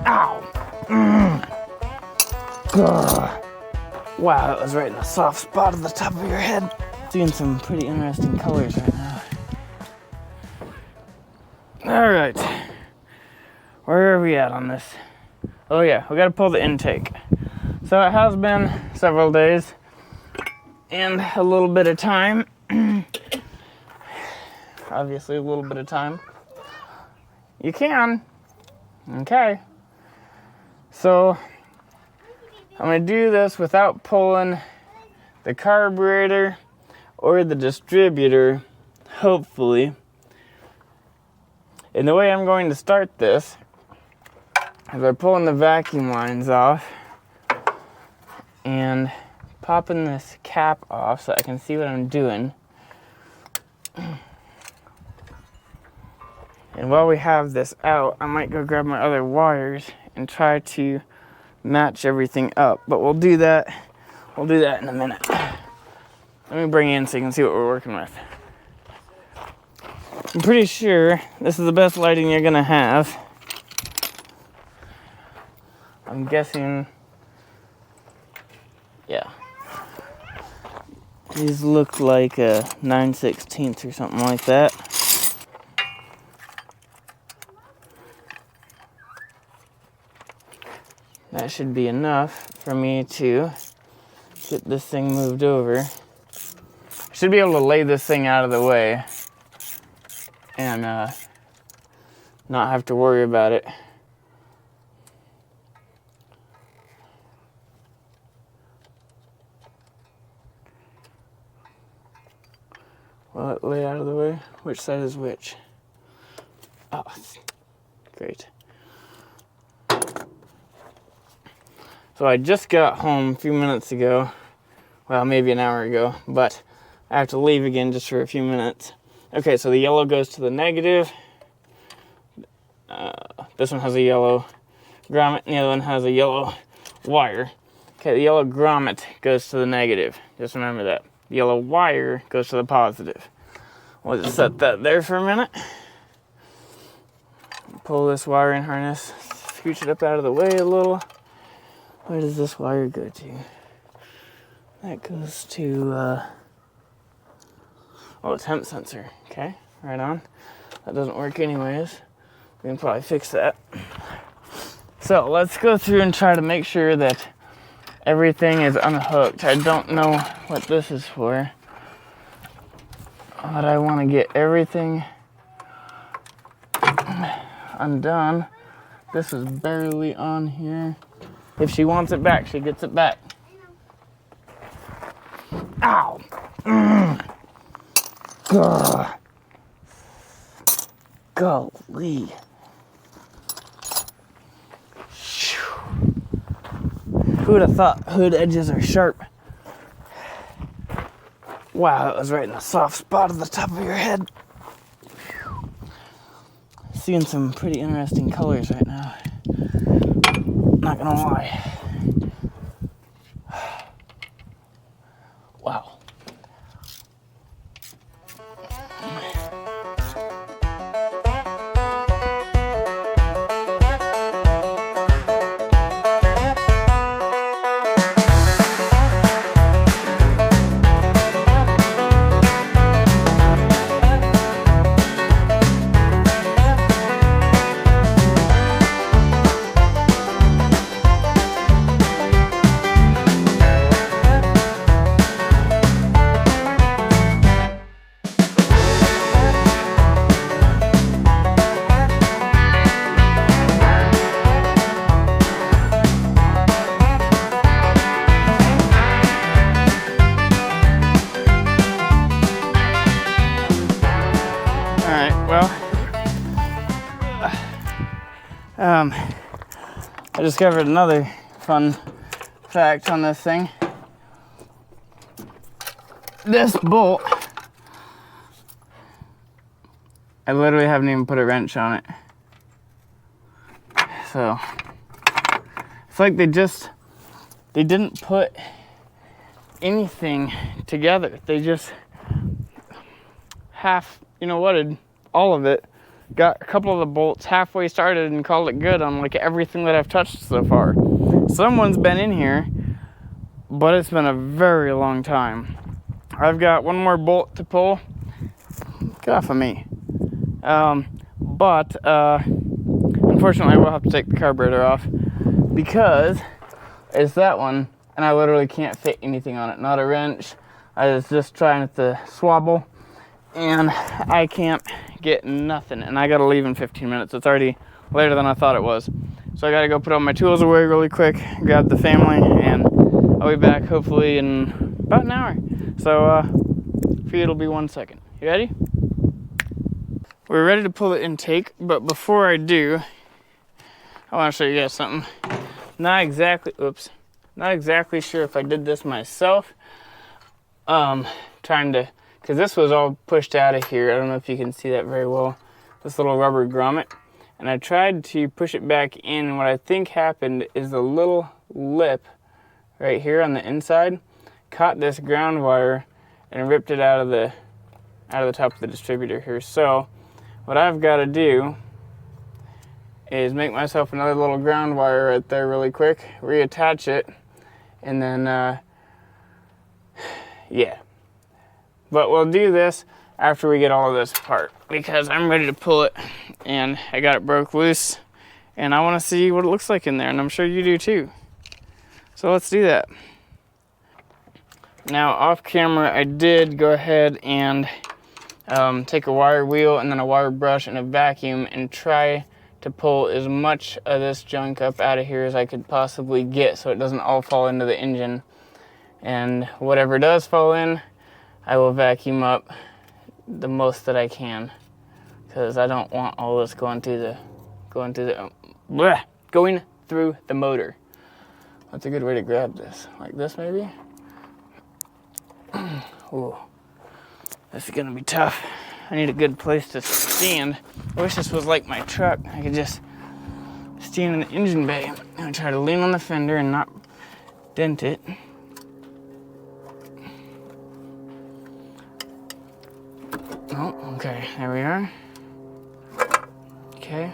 Ow! Ugh. Wow, that was right in the soft spot of the top of your head. Seeing some pretty interesting colors right now. All right, where are we at on this? Oh yeah, we gotta pull the intake. So it has been several days and a little bit of time. Obviously a little bit of time. You can. Okay. So I'm gonna do this without pulling the carburetor or the distributor, hopefully. And the way I'm going to start this is by pulling the vacuum lines off and popping this cap off so I can see what I'm doing. And while we have this out, I might go grab my other wires and try to match everything up. But we'll do that in a minute. Let me bring you in so you can see what we're working with. I'm pretty sure this is the best lighting you're gonna have. I'm guessing, yeah. These look like a 9/16 or something like that. That should be enough for me to get this thing moved over. I should be able to lay this thing out of the way and not have to worry about it. Will it lay out of the way? Which side is which? Oh, great. So I just got home a few minutes ago. Well, maybe an hour ago, but I have to leave again just for a few minutes. Okay, so the yellow goes to the negative. This one has a yellow grommet, and the other one has a yellow wire. Okay, the yellow grommet goes to the negative. Just remember that. The yellow wire goes to the positive. We'll just set that there for a minute. Pull this wiring harness, scooch it up out of the way a little. Where does this wire go to? That goes to, oh, temp sensor. Okay, right on. That doesn't work anyways. We can probably fix that. So let's go through and try to make sure that everything is unhooked. I don't know what this is for, but I want to get everything undone. This is barely on here. If she wants it back, she gets it back. Ow! Gah. Golly. Who would have thought hood edges are sharp? Wow, that was right in the soft spot of the top of your head. Seeing some pretty interesting colors right now. Not gonna lie. Wow. I discovered another fun fact on this thing. This bolt, I literally haven't even put a wrench on it. So it's like they didn't put anything together. They just whatted all of it got a couple of the bolts halfway started and called it good on like everything that I've touched so far. Someone's been in here, but it's been a very long time. I've got one more bolt to pull. Get off of me. But unfortunately I will have to take the carburetor off because it's that one and I literally can't fit anything on it. Not a wrench. I was just trying to swabble and I can't get nothing, and I gotta leave in 15 minutes. It's already later than I thought it was. So I gotta go put all my tools away really quick, grab the family, and I'll be back hopefully in about an hour. So for you it'll be 1 second. You ready? We're ready to pull the intake, but before I do, I wanna show you guys something. Not exactly sure if I did this myself. Trying to, because this was all pushed out of here. I don't know if you can see that very well. This little rubber grommet. And I tried to push it back in, and what I think happened is the little lip right here on the inside caught this ground wire and ripped it out of the top of the distributor here. So what I've got to do is make myself another little ground wire right there really quick, reattach it, and then yeah. But we'll do this after we get all of this apart because I'm ready to pull it and I got it broke loose and I want to see what it looks like in there, and I'm sure you do too. So let's do that. Now off camera I did go ahead and take a wire wheel and then a wire brush and a vacuum and try to pull as much of this junk up out of here as I could possibly get so it doesn't all fall into the engine. And whatever does fall in, I will vacuum up the most that I can because I don't want all this going through the motor. That's a good way to grab this. Like this maybe? Ooh, this is gonna be tough. I need a good place to stand. I wish this was like my truck. I could just stand in the engine bay and try to lean on the fender and not dent it. Oh, okay, there we are. Okay.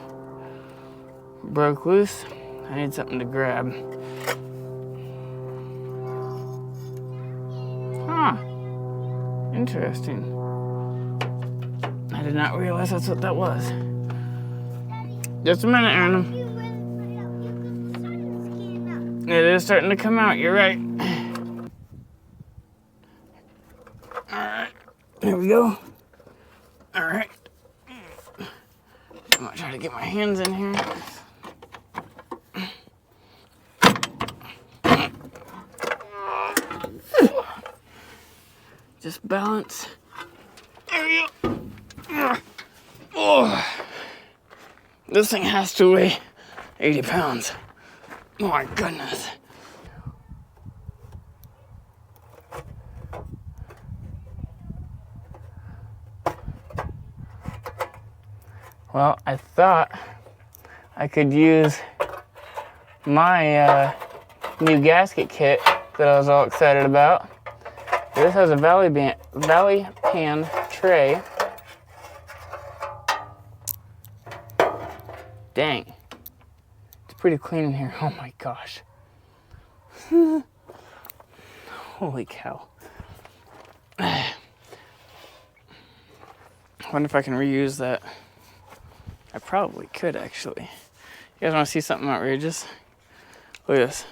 Broke loose. I need something to grab. Huh. Interesting. I did not realize that's what that was. Just a minute, Aaron. It is starting to come out, you're right. Alright, here we go. Alright. I'm gonna try to get my hands in here. Just balance. There we go. Oh. This thing has to weigh 80 pounds. Oh my goodness. Well, I thought I could use my new gasket kit that I was all excited about. This has a valley pan tray. Dang. It's pretty clean in here. Oh my gosh. Holy cow. I wonder if I can reuse that. I probably could actually. You guys want to see something outrageous? Look at this.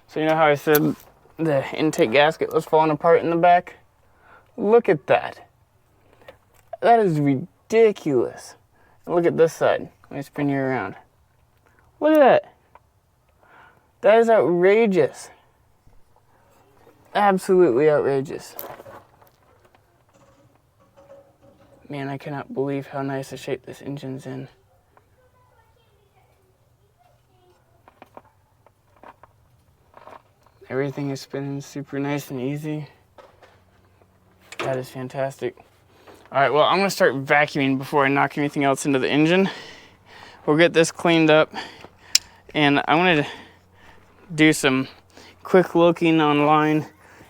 So you know how I said the intake gasket was falling apart in the back? Look at that. That is ridiculous. And look at this side. Let me spin you around. Look at that. That is outrageous. Absolutely outrageous. Man, I cannot believe how nice a shape this engine's in. Everything is spinning super nice and easy. That is fantastic. All right, well, I'm gonna start vacuuming before I knock anything else into the engine. We'll get this cleaned up, and I wanted to do some quick looking online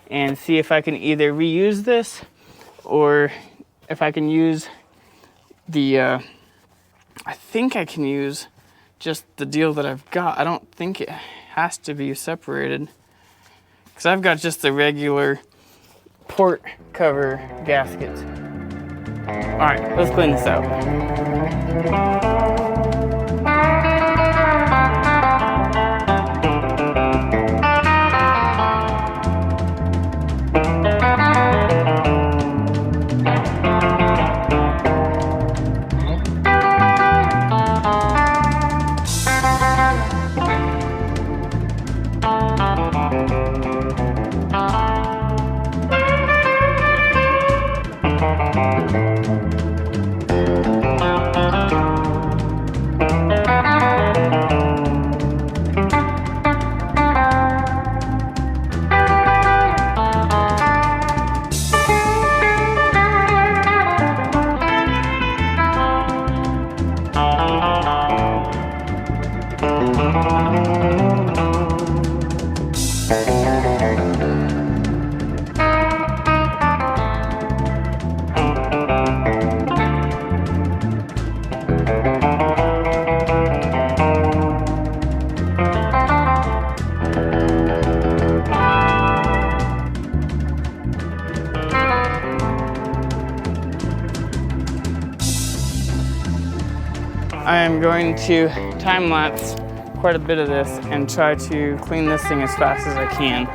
and see if I can either reuse this or if I can use the, I think I can use just the deal that I've got. I don't think it has to be separated because I've got just the regular port cover gaskets. All right, let's clean this out. I am going to time lapse quite a bit of this and try to clean this thing as fast as I can.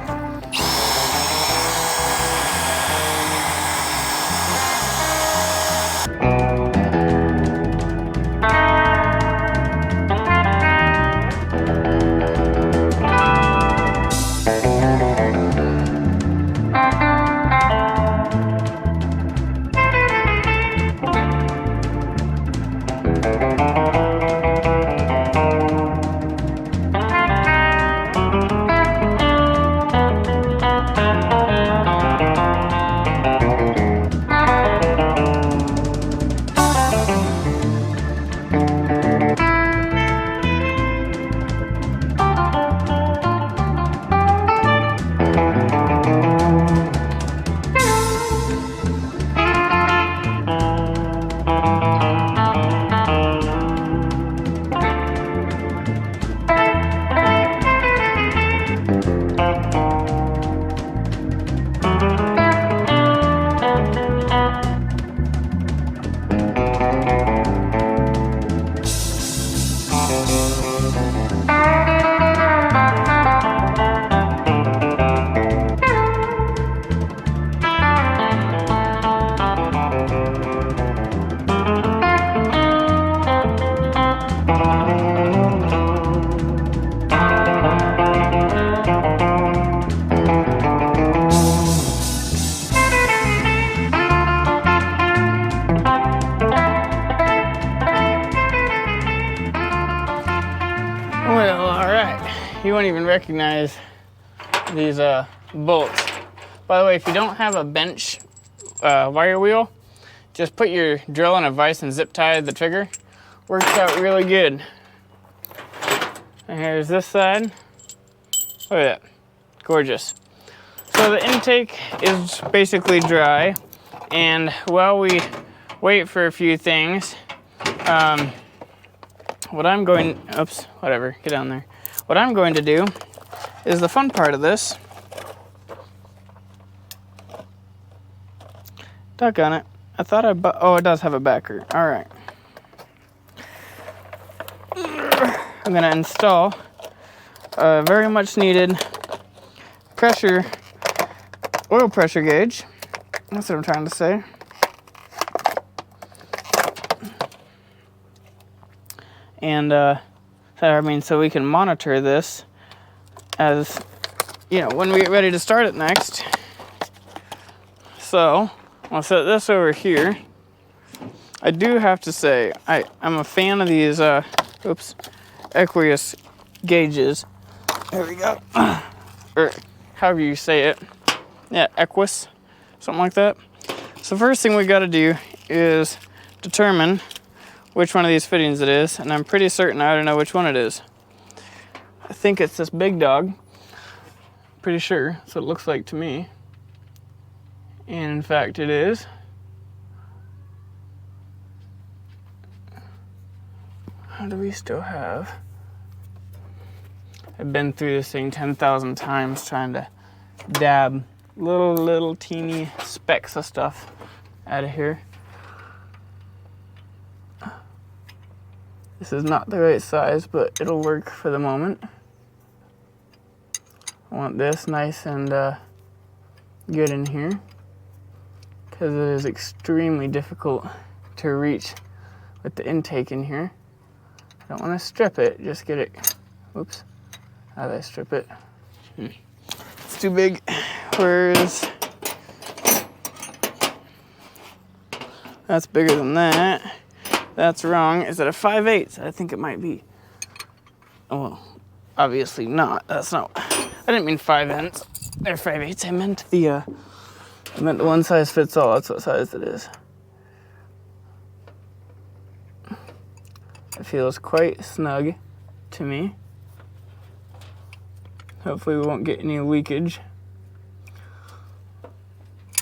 Well, all right. You won't even recognize these bolts. By the way, if you don't have a bench wire wheel, just put your drill in a vise and zip tie the trigger. Works out really good. And here's this side. Look at that. Gorgeous. So the intake is basically dry, and while we wait for a few things, what I'm going to do is the fun part of this. Doggone it. I thought oh, it does have a backer. All right. I'm going to install a very much needed oil pressure gauge. That's what I'm trying to say. And so we can monitor this as, when we get ready to start it next. So I'll set this over here. I do have to say, I'm a fan of these, aqueous gauges. There we go. Or however you say it. Yeah, aqueous, something like that. So first thing we got to do is determine which one of these fittings it is, and I'm pretty certain I already know which one it is. I think it's this big dog. Pretty sure, so it looks like to me. And in fact it is. How do we still have? I've been through this thing 10,000 times trying to dab little teeny specks of stuff out of here. This is not the right size, but it'll work for the moment. I want this nice and good in here because it is extremely difficult to reach with the intake in here. I don't want to strip it, just get it. Oops, how did I strip it? It's too big. Where's... That's bigger than that. That's wrong. Is it a 5/8? I think it might be. Oh, well, obviously not. That's not. I didn't mean 5 ends. They're 5/8. I meant the one size fits all. That's what size it is. It feels quite snug to me. Hopefully we won't get any leakage.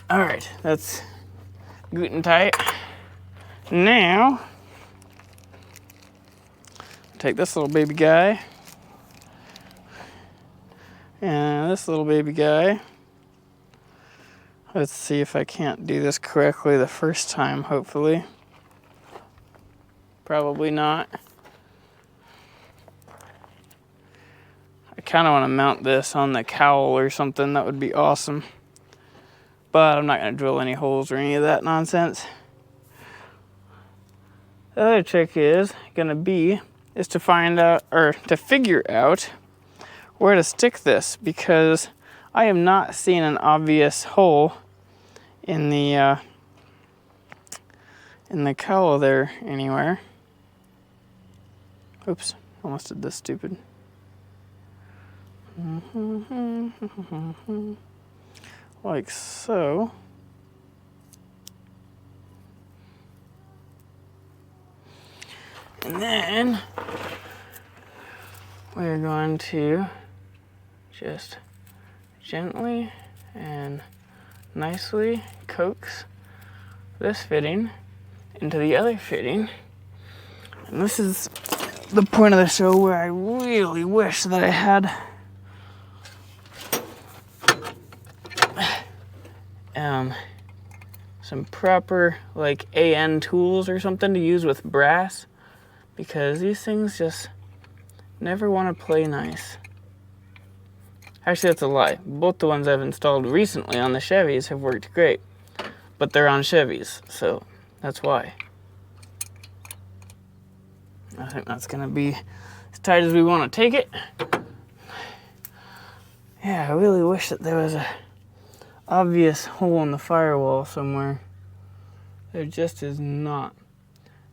All right, that's good and tight. Now, take this little baby guy and this little baby guy. Let's see if I can't do this correctly the first time, hopefully. Probably not. I kind of want to mount this on the cowl or something. That would be awesome. But I'm not going to drill any holes or any of that nonsense. The other trick is to find out, or to figure out where to stick this, because I am not seeing an obvious hole in the cowl there anywhere. Oops, almost did this stupid. Like so. And then we're going to just gently and nicely coax this fitting into the other fitting. And this is the point of the show where I really wish that I had some proper like AN tools or something to use with brass, because these things just never want to play nice. Actually, that's a lie. Both the ones I've installed recently on the Chevys have worked great, but they're on Chevys, so that's why. I think that's gonna be as tight as we want to take it. Yeah, I really wish that there was a obvious hole in the firewall somewhere. There just is not.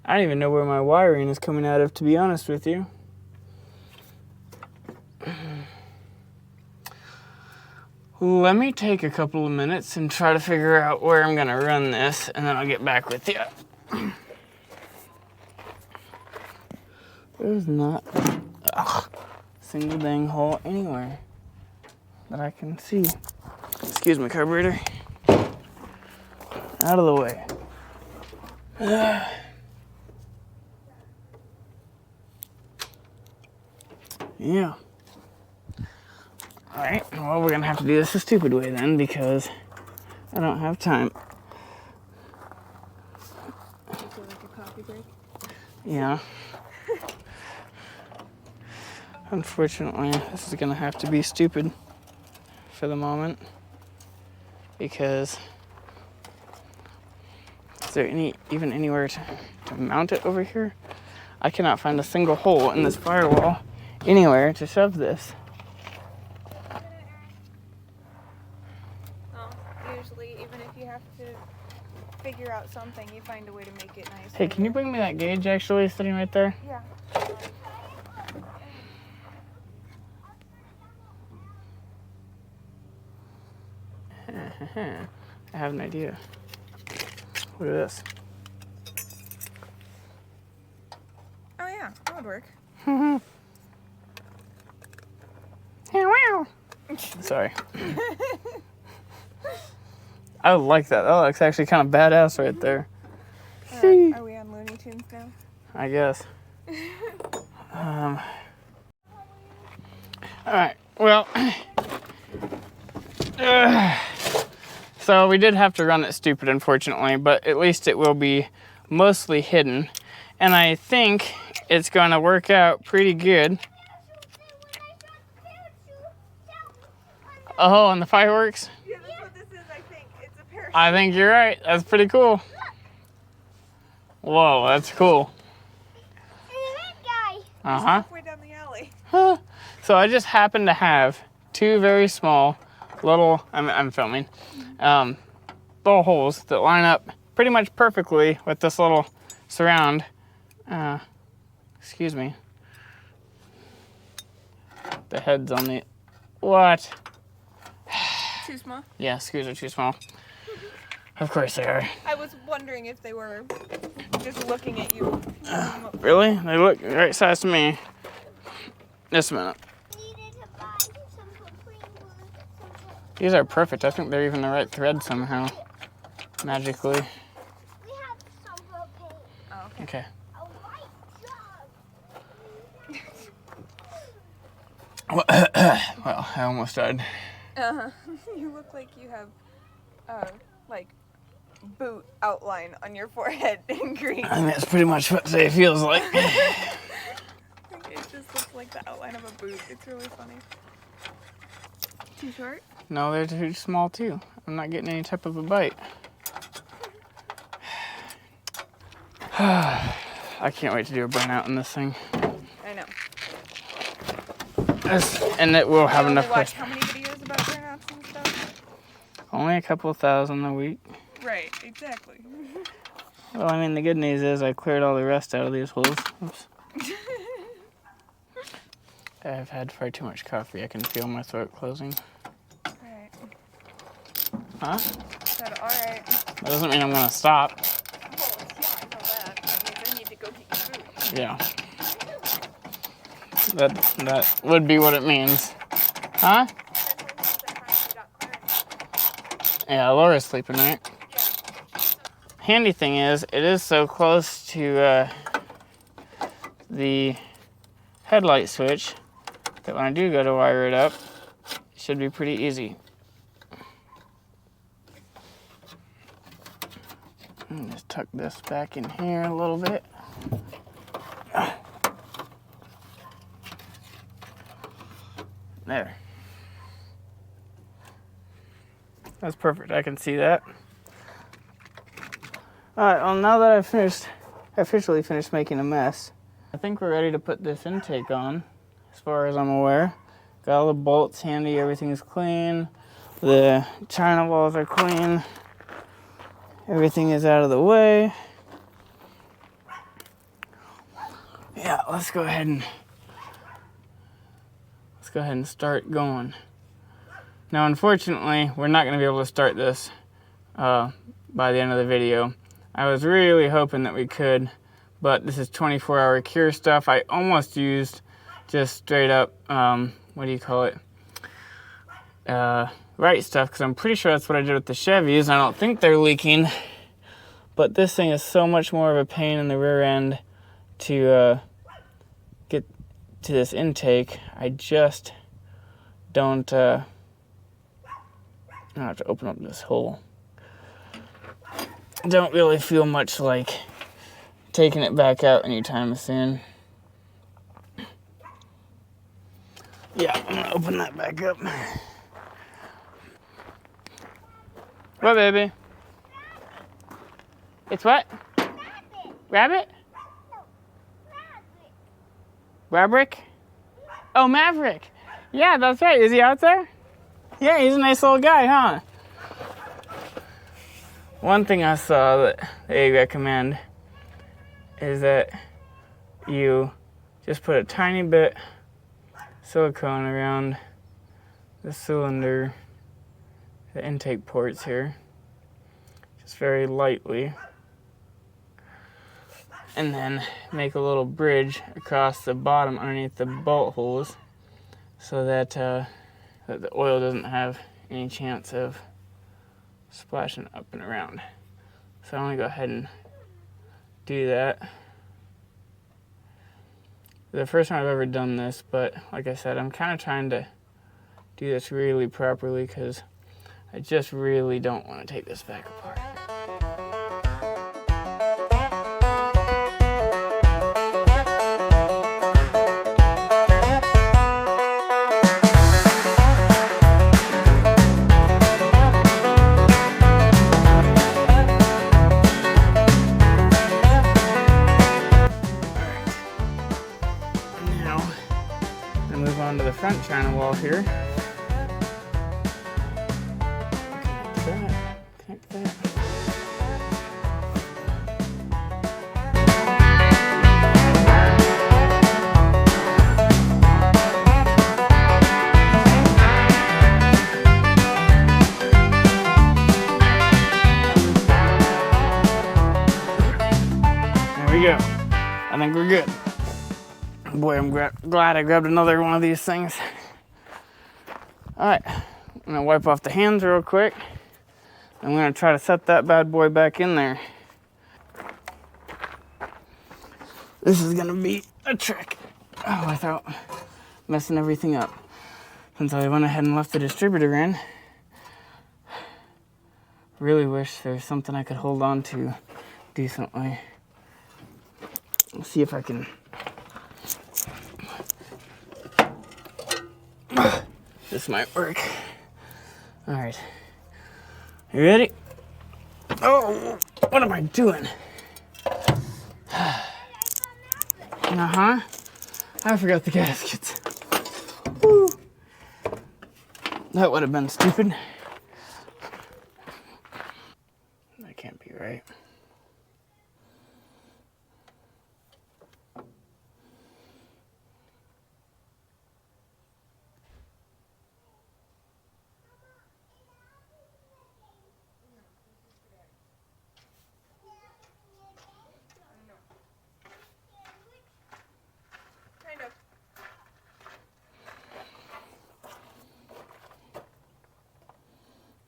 I don't even know where my wiring is coming out of, to be honest with you. Let me take a couple of minutes and try to figure out where I'm gonna run this, and then I'll get back with you. There's not a single dang hole anywhere that I can see. Excuse me, carburetor. Out of the way. Yeah. Alright, well, we're gonna have to do this a stupid way then, because I don't have time. Is there like a coffee break? Yeah. Unfortunately, this is gonna have to be stupid for the moment, because is there even anywhere to mount it over here? I cannot find a single hole in this firewall anywhere to shove this. Oh, usually, even if you have to figure out something, you find a way to make it nice. Hey, can you bring me that gauge actually sitting right there? Yeah. I have an idea. Look at this. Oh yeah, that would work. Sorry. I like that. That looks actually kind of badass right there. Are we on Looney Tunes now? I guess. Alright, well. So we did have to run it stupid, unfortunately, but at least it will be mostly hidden. And I think it's going to work out pretty good. Oh, and the fireworks? Yeah, that's what this is, I think. It's a parachute. I think you're right. That's pretty cool. Whoa, that's cool. Uh-huh. Halfway down the alley. So I just happen to have two very small little, I'm filming, little holes that line up pretty much perfectly with this little surround. Excuse me. The head's on the, what? Too small? Yeah, screws are too small. Of course they are. I was wondering if they were just looking at you. Really? They look right size to me. Just a minute. These are perfect. I think they're even the right thread somehow. Magically. We have some paint. Oh, Okay. A white jug. Well, I almost died. You look like you have, like, boot outline on your forehead in green. I think that's pretty much what it feels like. It just looks like the outline of a boot. It's really funny. Too short? No, they're too small too. I'm not getting any type of a bite. I can't wait to do a burnout in this thing. I know. And it will have enough. Watch how many videos about burnouts and stuff? Only a couple thousand a week. Right, exactly. Well, I mean, the good news is I cleared all the rust out of these holes. Oops. I've had far too much coffee. I can feel my throat closing. Alright. Huh? Said alright. That doesn't mean I'm gonna stop. Well, yeah, I know that. That means I need to go get your food. Yeah. That would be what it means. Huh? Yeah, Laura's sleeping, right? Handy thing is, it is so close to the headlight switch that when I do go to wire it up, it should be pretty easy. Just tuck this back in here a little bit. There. That's perfect. I can see that. Alright, well, now that I've officially finished making a mess, I think we're ready to put this intake on, as far as I'm aware. Got all the bolts handy, everything's clean. The china walls are clean. Everything is out of the way. Yeah, let's go ahead and start going. Now, unfortunately, we're not going to be able to start this by the end of the video. I was really hoping that we could, but this is 24-hour cure stuff. I almost used just straight up, what do you call it? Right stuff, because I'm pretty sure that's what I did with the Chevys. I don't think they're leaking, but this thing is so much more of a pain in the rear end to get to this intake. I just don't, I have to open up this hole. Don't really feel much like taking it back out anytime soon. Yeah, I'm gonna open that back up. What, baby? It's what? Rabbit? Rabbit? Oh, Maverick. Yeah, that's right. Is he out there? Yeah, he's a nice little guy, huh? One thing I saw that they recommend is that you just put a tiny bit silicone around the cylinder, the intake ports here, just very lightly, and then make a little bridge across the bottom underneath the bolt holes so that, that the oil doesn't have any chance of splashing up and around. So I'm gonna go ahead and do that. The first time I've ever done this, but like I said, I'm kind of trying to do this really properly because I just really don't want to take this back apart. Onto the front channel wall here. Connect that. There we go. I think we're good. Boy, I'm glad I grabbed another one of these things. All right, I'm gonna wipe off the hands real quick. I'm gonna try to set that bad boy back in there. This is gonna be a trick. Oh, without messing everything up. Since I went ahead and left the distributor in, really wish there was something I could hold on to decently. Let's see if I can. This might work. All right. You ready? Oh, what am I doing? Uh-huh. I forgot the gaskets. Woo. That would have been stupid. That can't be right.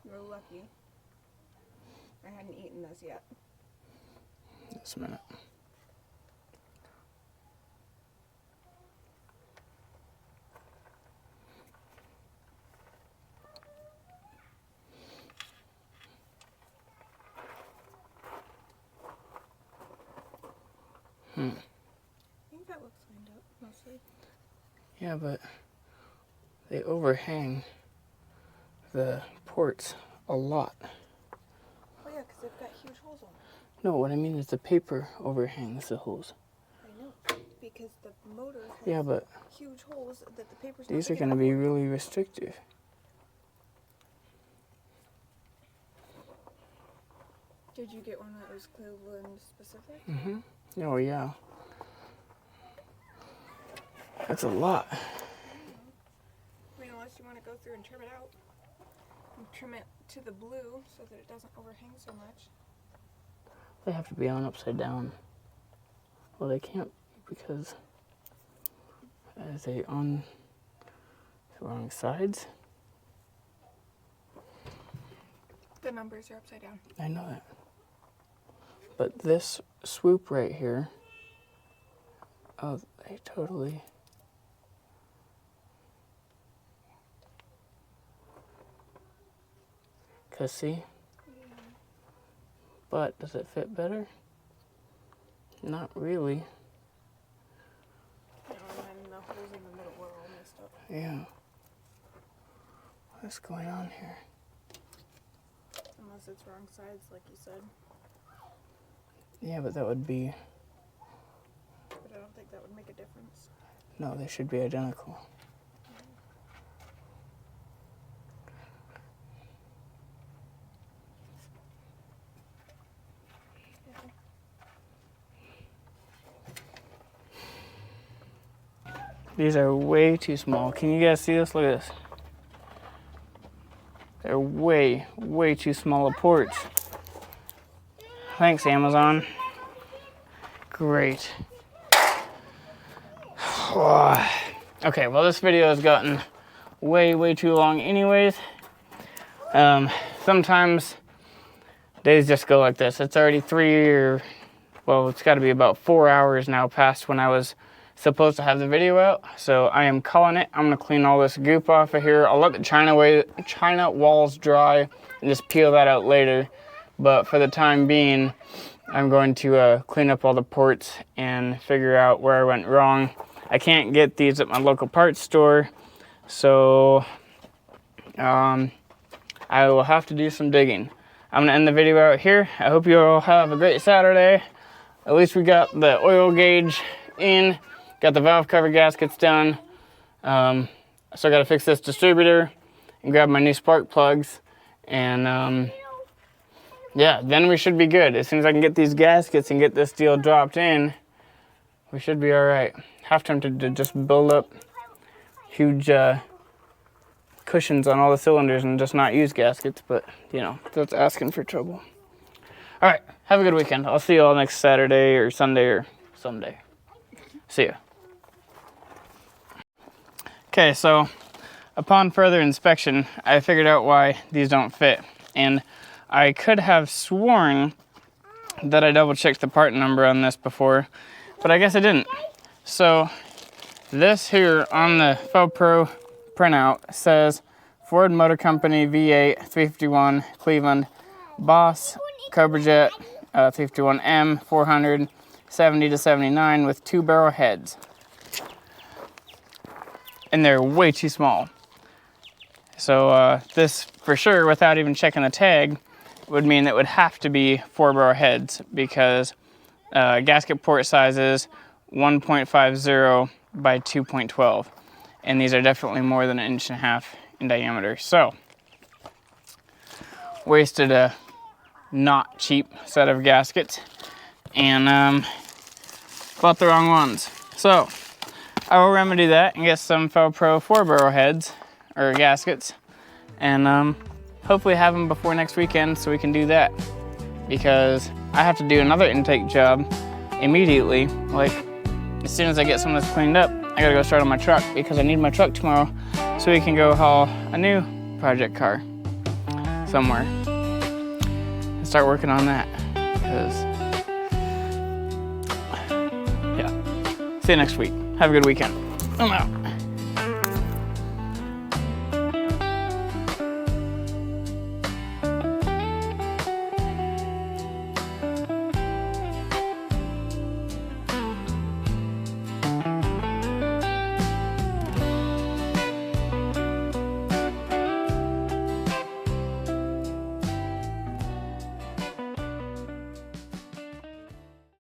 You're lucky. I hadn't eaten this yet. Just a minute. I think that looks lined up mostly. Yeah, but they overhang the ports a lot. Oh yeah, because they've got huge holes on them. No, what I mean is the paper overhangs the holes. I know, because the motor has Yeah, but huge holes that the paper's these not are big going to enough be for. really restrictive. Did you get one that was Cleveland specific? Mm-hmm. Oh, yeah. That's a lot. I mean, unless you want to go through and trim it out. And trim it to the blue so that it doesn't overhang so much. They have to be on upside down. Well, they can't because are they on the wrong sides? The numbers are upside down. I know that. But this swoop right here, oh, they totally... Cause see? Yeah. But does it fit better? Not really. No, and then the holes in the middle were all messed up. Yeah. What's going on here? Unless it's wrong sides, like you said. Yeah, but that would be... But I don't think that would make a difference. No, they should be identical. These are way too small. Can you guys see this? Look at this. They're way, way too small of ports. Thanks, Amazon. Great. Okay, well, this video has gotten way, way too long anyways. Sometimes days just go like this. It's already it's got to be about 4 hours now past when I was supposed to have the video out. So I am calling it. I'm gonna clean all this goop off of here. I'll let the china walls dry and just peel that out later. But for the time being, I'm going to clean up all the ports and figure out where I went wrong. I can't get these at my local parts store, so I will have to do some digging. I'm gonna end the video out here. I hope you all have a great Saturday. At least we got the oil gauge in, got the valve cover gaskets done. I still gotta fix this distributor and grab my new spark plugs. And yeah, then we should be good. As soon as I can get these gaskets and get this deal dropped in, we should be all right. Half tempted to just build up huge cushions on all the cylinders and just not use gaskets, but you know, that's asking for trouble. All right, have a good weekend. I'll see you all next Saturday or Sunday or someday. See ya. Okay, so upon further inspection, I figured out why these don't fit. And I could have sworn that I double checked the part number on this before, but I guess I didn't. So this here on the FoPro printout says Ford Motor Company V8 351 Cleveland Boss Cobra 351M 400 70 to 79 with 2 barrel heads. And they're way too small. So this for sure, without even checking the tag, would mean it would have to be 4 barrel heads because gasket port sizes 1.50 by 2.12, and these are definitely more than 1.5 inches in diameter. So wasted a not cheap set of gaskets and bought the wrong ones. So I will remedy that and get some FoPro 4 barrel heads or gaskets, and hopefully have them before next weekend so we can do that, because I have to do another intake job immediately. Like as soon as I get some of this cleaned up, I gotta go start on my truck because I need my truck tomorrow so we can go haul a new project car somewhere and start working on that. Because yeah, see you next week. Have a good weekend. I'm out.